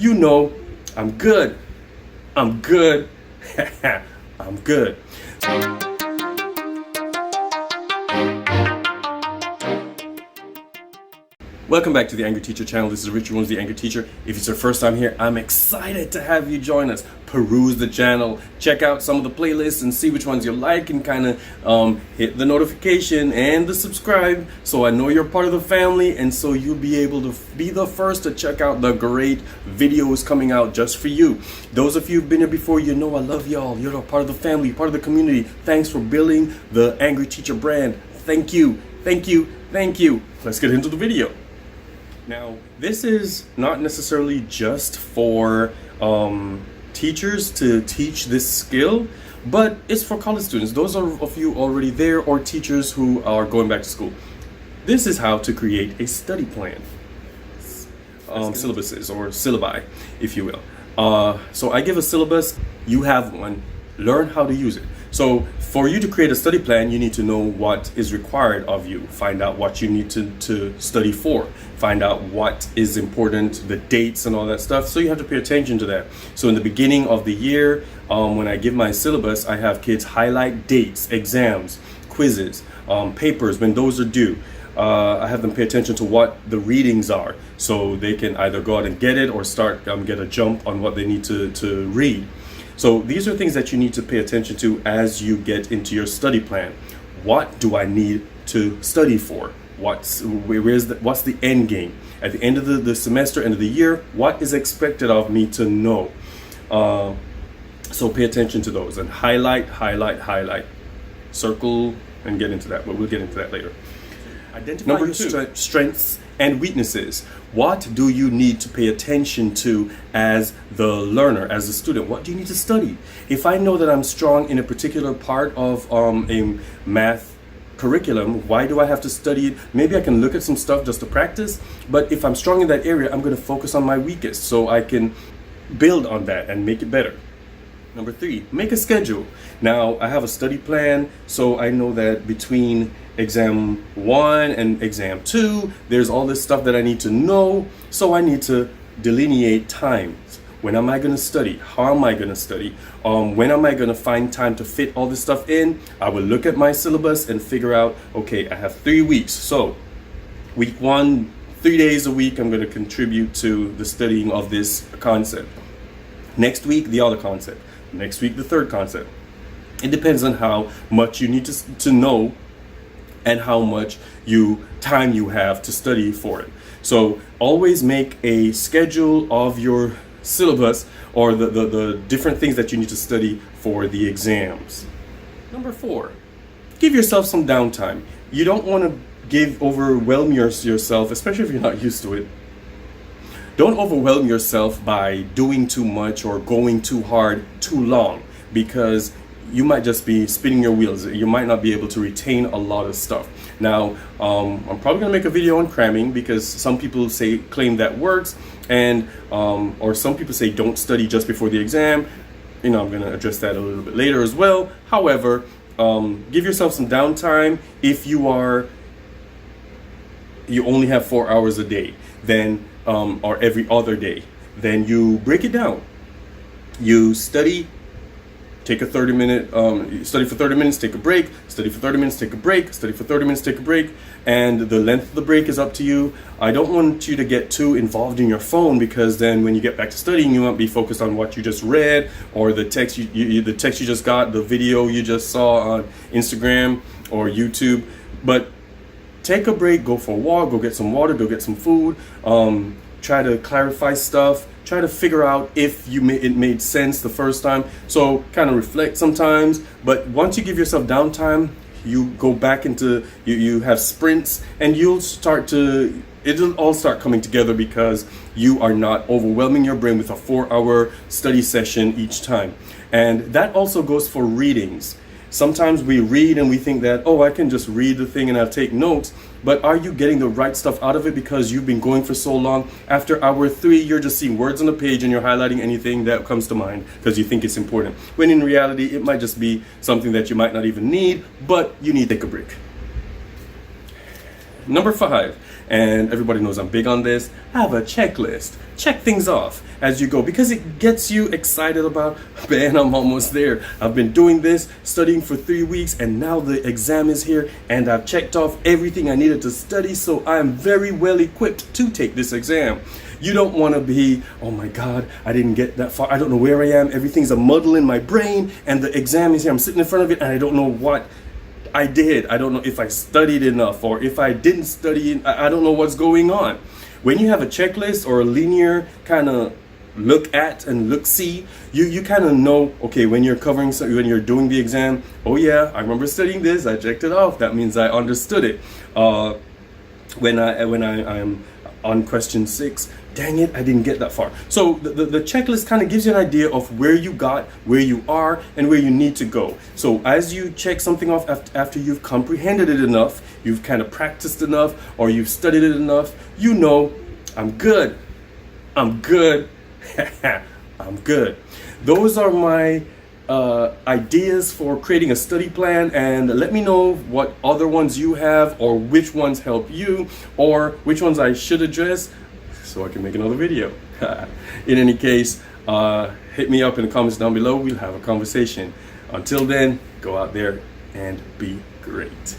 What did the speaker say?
you know I'm good. I'm good. I'm good. Welcome back to the Angry Teacher channel. This is Richard Williams, the Angry Teacher. If it's your first time here, I'm excited to have you join us. Peruse the channel, check out some of the playlists and see which ones you like, and kind of hit the notification and the subscribe so I know you're part of the family, and so you'll be able to be the first to check out the great videos coming out just for you. Those of you who've been here before, you know I love y'all. You're a part of the family, part of the community. Thanks for building the Angry Teacher brand. Thank you, thank you, thank you. Let's get into the video. Now, this is not necessarily just for teachers to teach this skill, but it's for college students. Those of you already there, or teachers who are going back to school. This is how to create a study plan. Syllabuses, or syllabi, if you will. So I give a syllabus, you have one, learn how to use it. So for you to create a study plan, you need to know what is required of you. Find out what you need to study for. Find out what is important, the dates and all that stuff. So you have to pay attention to that. So in the beginning of the year, when I give my syllabus, I have kids highlight dates, exams, quizzes, papers, when those are due. I have them pay attention to what the readings are, so they can either go out and get it or start get a jump on what they need to read. So these are things that you need to pay attention to as you get into your study plan. What do I need to study for? What's the end game? At the end of the semester, end of the year, what is expected of me to know? So pay attention to those and highlight, circle, and get into that, but we'll get into that later. Identify your strengths and weaknesses. What do you need to pay attention to as the learner, as a student? What do you need to study? If I know that I'm strong in a particular part of a math curriculum, why do I have to study it? Maybe I can look at some stuff just to practice, but if I'm strong in that area, I'm going to focus on my weakest so I can build on that and make it better. Number 3, make a schedule. Now, I have a study plan, so I know that between exam 1 and exam 2, there's all this stuff that I need to know, so I need to delineate times. When am I going to study? How am I going to study? When am I going to find time to fit all this stuff in? I will look at my syllabus and figure out, okay, I have 3 weeks, so week 1, 3 days a week, I'm going to contribute to the studying of this concept. Next week, the other concept. Next week, the third concept. It depends on how much you need to know and how much time you have to study for it. So always make a schedule of your syllabus, or the different things that you need to study for the exams. Number 4, give yourself some downtime. You don't want to overwhelm yourself, especially if you're not used to it. Don't overwhelm yourself by doing too much or going too hard too long, because you might just be spinning your wheels. You might not be able to retain a lot of stuff. Now, I'm probably going to make a video on cramming, because some people claim that works, and or some people say don't study just before the exam. I'm going to address that a little bit later as well. However, give yourself some downtime. If you only have 4 hours a day, then or every other day, then you break it down. You study, take a 30-minute, study for 30 minutes, take a break, study for 30 minutes, take a break, study for 30 minutes, take a break, and the length of the break is up to you. I don't want you to get too involved in your phone, because then when you get back to studying, you won't be focused on what you just read, or the text you just got, the video you just saw on Instagram or YouTube. But take a break, go for a walk, go get some water, go get some food, try to clarify stuff, try to figure out if it made sense the first time. So kind of reflect sometimes, but once you give yourself downtime, you go back into, you have sprints, and it'll all start coming together, because you are not overwhelming your brain with a 4-hour study session each time. And that also goes for readings. Sometimes we read and we think that, oh, I can just read the thing and I'll take notes. But are you getting the right stuff out of it because you've been going for so long? After hour 3, you're just seeing words on the page and you're highlighting anything that comes to mind because you think it's important. When in reality, it might just be something that you might not even need, but you need to take a break. Number 5, and everybody knows I'm big on this, have a checklist. Check things off as you go because it gets you excited about, man, I'm almost there. I've been doing this, studying for 3 weeks, and now the exam is here and I've checked off everything I needed to study, so I'm very well equipped to take this exam. You don't want to be, oh my God, I didn't get that far. I don't know where I am. Everything's a muddle in my brain and the exam is here. I'm sitting in front of it and I don't know what I did. I don't know if I studied enough or if I didn't study. I don't know what's going on. When you have a checklist or a linear kind of look at and look see, you kind of know, okay, when you're covering something, when you're doing the exam, oh yeah, I remember studying this, I checked it off. That means I understood it. When I'm on question 6, dang it, I didn't get that far. So the checklist kind of gives you an idea of where you got, where you are, and where you need to go. So as you check something off after you've comprehended it enough, you've kind of practiced enough, or you've studied it enough, you know, I'm good. I'm good. I'm good. Those are my ideas for creating a study plan, and let me know what other ones you have or which ones help you or which ones I should address so I can make another video. In any case, hit me up in the comments down below. We'll have a conversation. Until then, go out there and be great.